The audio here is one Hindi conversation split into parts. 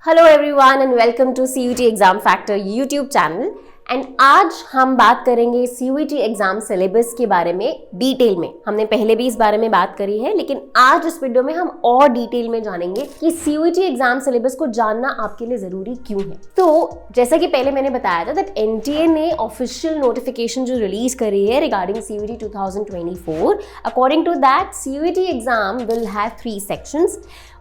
Hello everyone and welcome to CUET exam factor YouTube channel. And आज हम बात करेंगे CUET एग्जाम सिलेबस के बारे में डिटेल में। हमने पहले भी इस बारे में बात करी है, लेकिन आज इस वीडियो में हम और डिटेल में जानेंगे कि CUET एग्जाम सिलेबस को जानना आपके लिए जरूरी क्यों है। तो जैसा कि पहले मैंने बताया था दैट NTA ने ऑफिशियल नोटिफिकेशन जो रिलीज करी है regarding CUET 2024, according to that CUET exam will have 3 sections.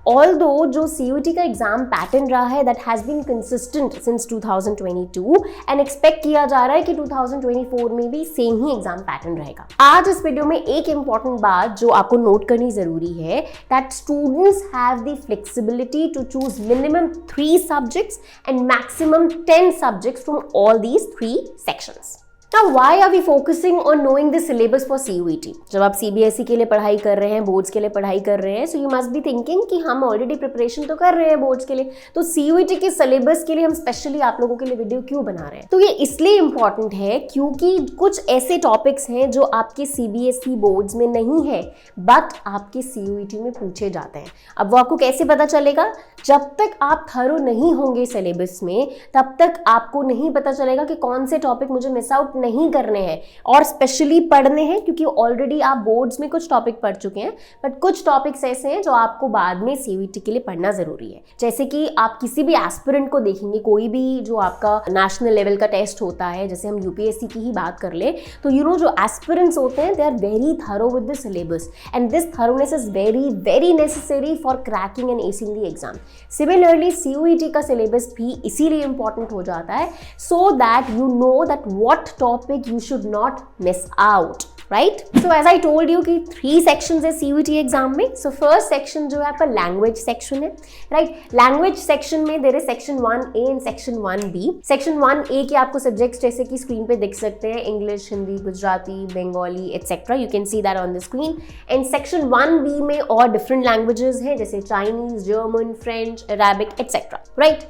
Although जो CUET का एग्जाम पैटर्न रहा है that has been consistent since 2022 and expect किया जा रहा है कि 2024 में भी सेम ही एग्जाम पैटर्न रहेगा। आज इस वीडियो में एक इंपॉर्टेंट बात जो आपको नोट करनी जरूरी है that students have the flexibility to choose minimum 3 subjects and maximum 10 subjects from all these 3 sections. Now, why are we focusing on knowing the syllabus for CUET? जब आप CBSE के लिए पढ़ाई कर रहे हैं, बोर्ड्स के लिए पढ़ाई कर रहे हैं, so you must be thinking कि हम ऑलरेडी प्रिपरेशन तो कर रहे हैं बोर्ड्स के लिए, तो CUET के सिलेबस के लिए हम स्पेशली आप लोगों के लिए वीडियो क्यों बना रहे हैं? तो ये इसलिए इंपॉर्टेंट है क्योंकि कुछ ऐसे टॉपिक्स हैं जो आपके CBSE बोर्ड्स में नहीं है बट आपके CUET में पूछे जाते हैं। अब वो आपको कैसे पता चलेगा? जब तक आप थरो नहीं होंगे सिलेबस में तब तक आपको नहीं पता चलेगा कि कौन से टॉपिक मुझे मिस आउट नहीं करने हैं और स्पेशली पढ़ने हैं, क्योंकि ऑलरेडी आप बोर्ड्स में कुछ टॉपिक पढ़ चुके हैं बट कुछ टॉपिक्स ऐसे हैं जो आपको बाद में CUET के लिए पढ़ना जरूरी है। जैसे कि आप किसी भी एस्पिरेंट को देखेंगे, कोई भी जो आपका नेशनल लेवल का टेस्ट होता है, जैसे हम UPSC की ही बात कर ले तो जो एस्पिरेंट्स होते हैं they are very thorough with the syllabus and this thoroughness is very very necessary for cracking and acing the exam. Similarly CUET का सिलेबस भी इसीलिए इंपॉर्टेंट हो जाता है so that you know that what topic you should not miss out, right? So as I told you कि 3 sections है CUET एग्जाम में। So first section जो है आपका लैंग्वेज सेक्शन है, right? लैंग्वेज सेक्शन में there is section 1A and section 1B। section 1A के आपको सब्जेक्ट्स जैसे कि स्क्रीन पे दिख सकते हैं, English, Hindi, Gujarati, Bengali etcetera, you can see that on the screen. And section 1B में और डिफरेंट लैंग्वेजेस हैं जैसे Chinese, German, French, Arabic etcetera, right?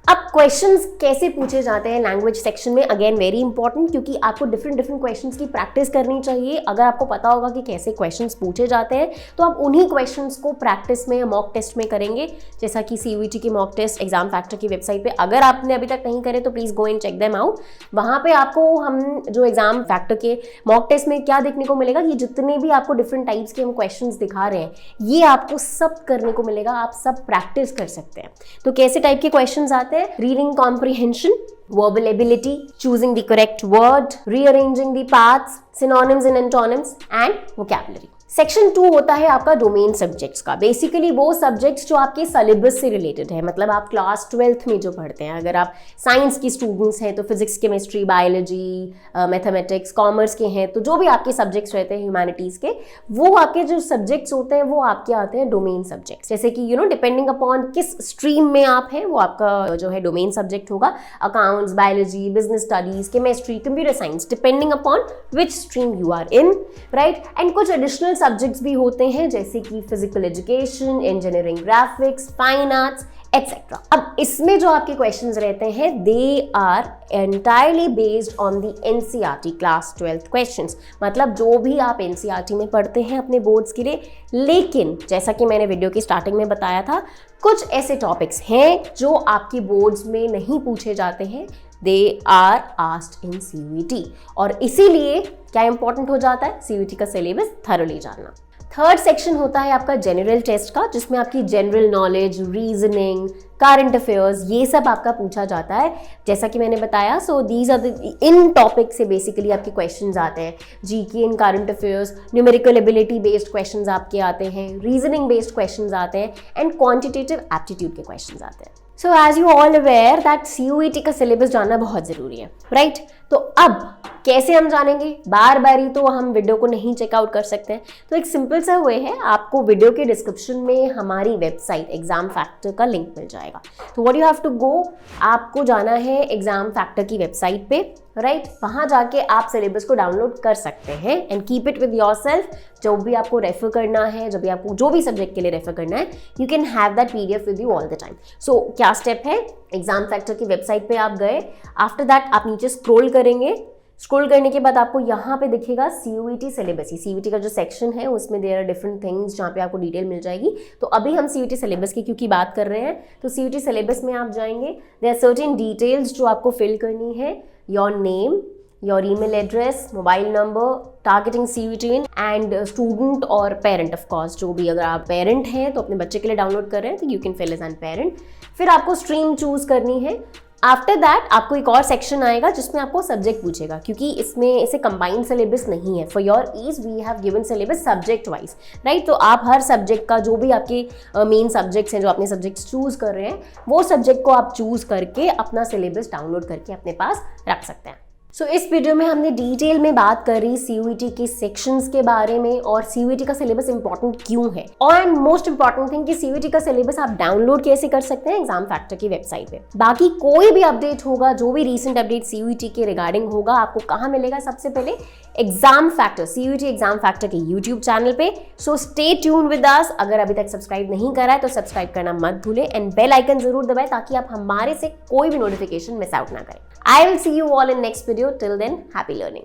अब क्वेश्चंस कैसे पूछे जाते हैं लैंग्वेज सेक्शन में, अगेन वेरी इंपॉर्टेंट, क्योंकि आपको डिफरेंट क्वेश्चंस की प्रैक्टिस करनी चाहिए। अगर आपको पता होगा कि कैसे क्वेश्चंस पूछे जाते हैं तो आप उन्हीं क्वेश्चंस को प्रैक्टिस में या मॉक टेस्ट में करेंगे, जैसा कि CUET की मॉक टेस्ट एग्जाम फैक्टर की वेबसाइट पे अगर आपने अभी तक नहीं करे तो please go and check them out. वहां पे आपको हम जो एग्जाम फैक्टर के मॉक टेस्ट में क्या देखने को मिलेगा कि जितने भी आपको डिफरेंट टाइप्स के हम क्वेश्चंस दिखा रहे हैं ये आपको सब करने को मिलेगा, आप सब प्रैक्टिस कर सकते हैं। तो कैसे टाइप के क्वेश्चंस आते हैं? Reading comprehension, verbal ability, choosing the correct word, rearranging the parts, synonyms and antonyms and vocabulary। Section 2 होता है आपका डोमेन सब्जेक्ट्स का। बेसिकली वो सब्जेक्ट्स जो आपके सिलेबस से रिलेटेड है, मतलब आप क्लास 12th में जो पढ़ते हैं, अगर आप साइंस की स्टूडेंट्स हैं तो physics, chemistry, biology, mathematics, commerce के हैं तो जो भी आपके सब्जेक्ट्स रहते हैं ह्यूमैनिटीज़ के, वो आपके जो सब्जेक्ट्स होते हैं वो आपके आते हैं डोमेन सब्जेक्ट्स। जैसे कि डिपेंडिंग अपॉन किस स्ट्रीम में आप हैं वो आपका जो है डोमेन सब्जेक्ट होगा। Accounts, biology, business studies, chemistry, computer science, depending upon which stream you are in, right? And कुछ एडिशनल सब्जेक्ट्स भी होते हैं जैसे कि physical education, engineering, graphics, fine arts etcetera. अब इसमें जो आपके क्वेश्चंस रहते हैं they are entirely based on the NCERT class 12th questions, मतलब जो भी आप NCERT में पढ़ते हैं अपने बोर्ड्स के लिए। लेकिन जैसा कि मैंने वीडियो की स्टार्टिंग में बताया था कुछ ऐसे टॉपिक्स हैं जो आपके बोर्ड्स में नहीं पूछे जाते हैं, they are asked in CUET, और इसीलिए क्या इंपॉर्टेंट हो जाता है CUET का सिलेबस थरोली जानना। थर्ड सेक्शन होता है आपका जनरल टेस्ट का, जिसमें आपकी general knowledge, reasoning, current affairs ये सब आपका पूछा जाता है। जैसा कि मैंने बताया so these are in topic से बेसिकली आपके क्वेश्चंस आते हैं। GK and current affairs, numerical ability based questions आपके आते हैं, रीजनिंग बेस्ड क्वेश्चंस आते हैं एंड क्वांटिटेटिव एप्टीट्यूड के क्वेश्चंस आते हैं। So as you all aware that CUET का सिलेबस जानना बहुत जरूरी है, राइट? तो अब कैसे हम जानेंगे? बार बार ही तो हम वीडियो को नहीं चेकआउट कर सकते हैं, तो एक सिंपल सा वे है, आपको वीडियो के डिस्क्रिप्शन में हमारी वेबसाइट एग्जाम फैक्टर का लिंक मिल जाएगा। तो what you have to go, आपको जाना है एग्जाम फैक्टर की वेबसाइट पे, राइट? वहां जाके आप सिलेबस को डाउनलोड कर सकते हैं and keep it with yourself. जो भी आपको रेफर करना है, जब भी आपको जो भी सब्जेक्ट के लिए रेफर करना है, you can have that PDF with you all the time. So क्या स्टेप है? एग्जाम फैक्टर की वेबसाइट पे आप गए, आफ्टर दैट आप नीचे स्क्रॉल करेंगे, स्क्रॉल करने के बाद आपको यहाँ पे दिखेगा CUET सिलेबस। CUET का जो सेक्शन है उसमें देयर आर डिफरेंट थिंग्स जहाँ पे आपको डिटेल मिल जाएगी। तो अभी हम CUET सिलेबस की क्योंकि बात कर रहे हैं, तो CUET सिलेबस में आप जाएंगे, देयर आर सर्टेन डिटेल्स जो आपको फिल करनी है, your name, your email address, mobile number, targeting CUET in and student और पेरेंट ऑफ कोर्स, जो भी अगर आप पेरेंट हैं तो अपने बच्चे के लिए डाउनलोड कर रहे हैं तो you can fill as an parent. फिर आपको स्ट्रीम चूज करनी है। आफ्टर दैट आपको एक और सेक्शन आएगा जिसमें आपको सब्जेक्ट पूछेगा, क्योंकि इसमें इसे कंबाइंड सिलेबस नहीं है। For your ease we have given syllabus subject wise, right. तो आप हर सब्जेक्ट का जो भी आपके मेन सब्जेक्ट्स हैं, जो अपने सब्जेक्ट्स चूज कर रहे हैं, वो सब्जेक्ट को आप चूज करके अपना सिलेबस डाउनलोड करके अपने पास रख सकते हैं। सो इस वीडियो में हमने डिटेल में बात करी CUET के सेक्शंस के बारे में और CUET का सिलेबस इंपॉर्टेंट क्यों है, और मोस्ट इंपॉर्टेंट थिंग कि CUET का सिलेबस आप डाउनलोड कैसे कर सकते हैं एग्जाम फैक्टर की वेबसाइट पे। बाकी कोई भी अपडेट होगा, जो भी रीसेंट अपडेट CUET के रिगार्डिंग होगा, आपको कहाँ मिलेगा? सबसे पहले exam factor, CUET exam factor के यूट्यूब चैनल पे। So stay tune with us. अगर अभी तक सब्सक्राइब नहीं करा है तो सब्सक्राइब करना मत भूलें एंड बेल आइकन जरूर दबाएं ताकि आप हमारे से कोई भी नोटिफिकेशन मिस आउट ना करें। I will see you all in next video. Till then, happy learning.